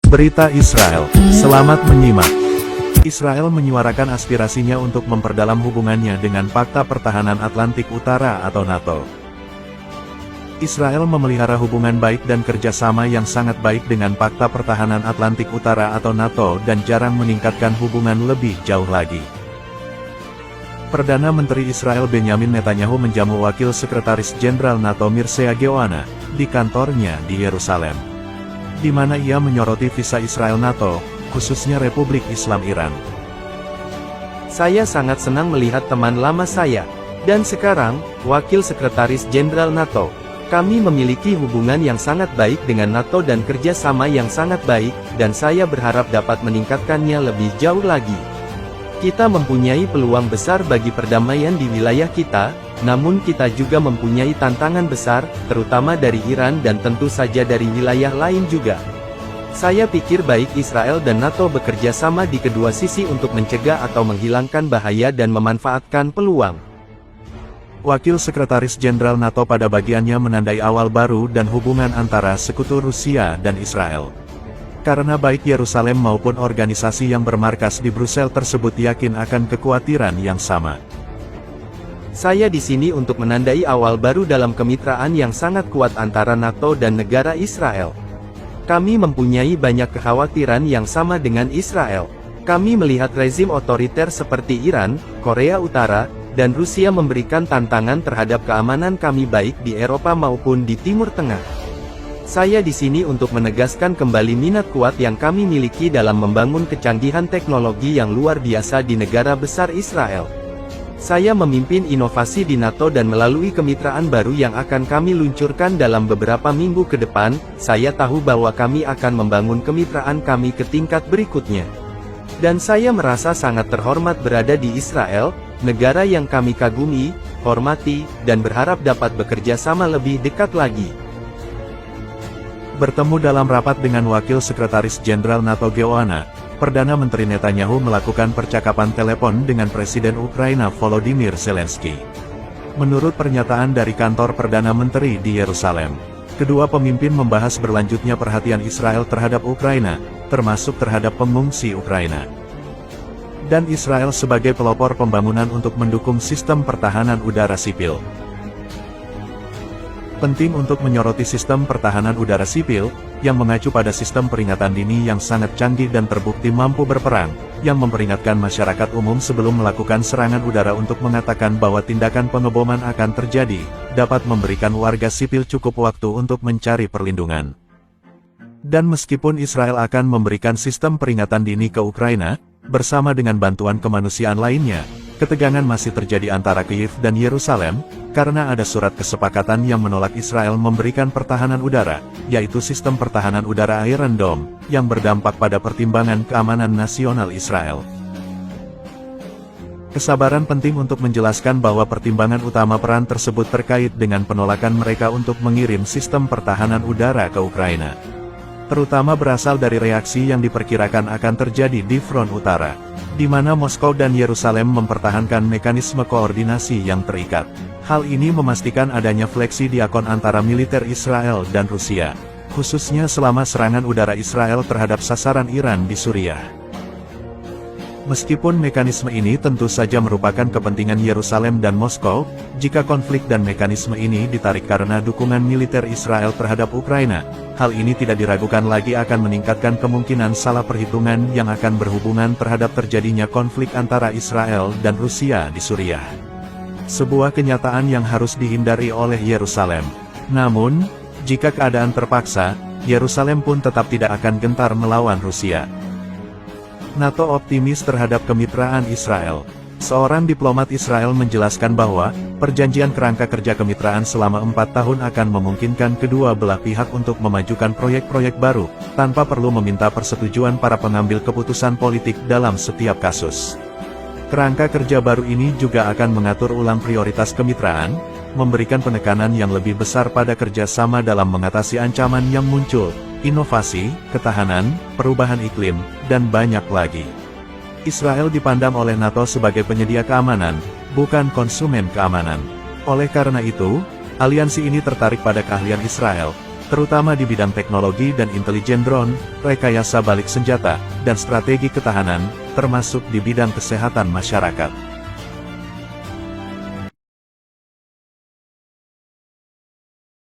Berita Israel. Selamat menyimak. Israel menyuarakan aspirasinya untuk memperdalam hubungannya dengan Pakta Pertahanan Atlantik Utara atau NATO. Israel memelihara hubungan baik dan kerjasama yang sangat baik dengan Pakta Pertahanan Atlantik Utara atau NATO dan jarang meningkatkan hubungan lebih jauh lagi. Perdana Menteri Israel Benjamin Netanyahu menjamu Wakil Sekretaris Jenderal NATO Mircea Geoana di kantornya di Yerusalem, di mana ia menyoroti visa Israel NATO, khususnya Republik Islam Iran. Saya sangat senang melihat teman lama saya, dan sekarang, Wakil Sekretaris Jenderal NATO. Kami memiliki hubungan yang sangat baik dengan NATO dan kerjasama yang sangat baik, dan saya berharap dapat meningkatkannya lebih jauh lagi. Kita mempunyai peluang besar bagi perdamaian di wilayah kita, namun kita juga mempunyai tantangan besar, terutama dari Iran dan tentu saja dari wilayah lain juga. Saya pikir baik Israel dan NATO bekerja sama di kedua sisi untuk mencegah atau menghilangkan bahaya dan memanfaatkan peluang. Wakil Sekretaris Jenderal NATO pada bagiannya menandai awal baru dan hubungan antara sekutu Rusia dan Israel. Karena baik Yerusalem maupun organisasi yang bermarkas di Brussel tersebut yakin akan kekhawatiran yang sama. Saya di sini untuk menandai awal baru dalam kemitraan yang sangat kuat antara NATO dan negara Israel. Kami mempunyai banyak kekhawatiran yang sama dengan Israel. Kami melihat rezim otoriter seperti Iran, Korea Utara, dan Rusia memberikan tantangan terhadap keamanan kami baik di Eropa maupun di Timur Tengah. Saya di sini untuk menegaskan kembali minat kuat yang kami miliki dalam membangun kecanggihan teknologi yang luar biasa di negara besar Israel. Saya memimpin inovasi di NATO dan melalui kemitraan baru yang akan kami luncurkan dalam beberapa minggu ke depan, saya tahu bahwa kami akan membangun kemitraan kami ke tingkat berikutnya. Dan saya merasa sangat terhormat berada di Israel, negara yang kami kagumi, hormati, dan berharap dapat bekerja sama lebih dekat lagi. Bertemu dalam rapat dengan Wakil Sekretaris Jenderal NATO Geoana, Perdana Menteri Netanyahu melakukan percakapan telepon dengan Presiden Ukraina Volodymyr Zelensky. Menurut pernyataan dari kantor Perdana Menteri di Yerusalem, kedua pemimpin membahas berlanjutnya perhatian Israel terhadap Ukraina, termasuk terhadap pengungsi Ukraina. Dan Israel sebagai pelopor pembangunan untuk mendukung sistem pertahanan udara sipil. Penting untuk menyoroti sistem pertahanan udara sipil, yang mengacu pada sistem peringatan dini yang sangat canggih dan terbukti mampu berperang, yang memperingatkan masyarakat umum sebelum melakukan serangan udara untuk mengatakan bahwa tindakan pengeboman akan terjadi, dapat memberikan warga sipil cukup waktu untuk mencari perlindungan. Dan meskipun Israel akan memberikan sistem peringatan dini ke Ukraina, bersama dengan bantuan kemanusiaan lainnya, ketegangan masih terjadi antara Kyiv dan Yerusalem, karena ada surat kesepakatan yang menolak Israel memberikan pertahanan udara, yaitu sistem pertahanan udara Iron Dome, yang berdampak pada pertimbangan keamanan nasional Israel. Kesabaran penting untuk menjelaskan bahwa pertimbangan utama peran tersebut terkait dengan penolakan mereka untuk mengirim sistem pertahanan udara ke Ukraina. Terutama berasal dari reaksi yang diperkirakan akan terjadi di front utara, di mana Moskow dan Yerusalem mempertahankan mekanisme koordinasi yang terikat. Hal ini memastikan adanya fleksi diakon antara militer Israel dan Rusia, khususnya selama serangan udara Israel terhadap sasaran Iran di Suriah. Meskipun mekanisme ini tentu saja merupakan kepentingan Yerusalem dan Moskow, jika konflik dan mekanisme ini ditarik karena dukungan militer Israel terhadap Ukraina, hal ini tidak diragukan lagi akan meningkatkan kemungkinan salah perhitungan yang akan berhubungan terhadap terjadinya konflik antara Israel dan Rusia di Suriah. Sebuah kenyataan yang harus dihindari oleh Yerusalem. Namun, jika keadaan terpaksa, Yerusalem pun tetap tidak akan gentar melawan Rusia. NATO optimis terhadap kemitraan Israel. Seorang diplomat Israel menjelaskan bahwa, perjanjian kerangka kerja kemitraan selama 4 tahun akan memungkinkan kedua belah pihak untuk memajukan proyek-proyek baru, tanpa perlu meminta persetujuan para pengambil keputusan politik dalam setiap kasus. Kerangka kerja baru ini juga akan mengatur ulang prioritas kemitraan, memberikan penekanan yang lebih besar pada kerjasama dalam mengatasi ancaman yang muncul, inovasi, ketahanan, perubahan iklim, dan banyak lagi. Israel dipandang oleh NATO sebagai penyedia keamanan, bukan konsumen keamanan. Oleh karena itu, aliansi ini tertarik pada keahlian Israel, terutama di bidang teknologi dan intelijen drone, rekayasa balik senjata, dan strategi ketahanan, termasuk di bidang kesehatan masyarakat.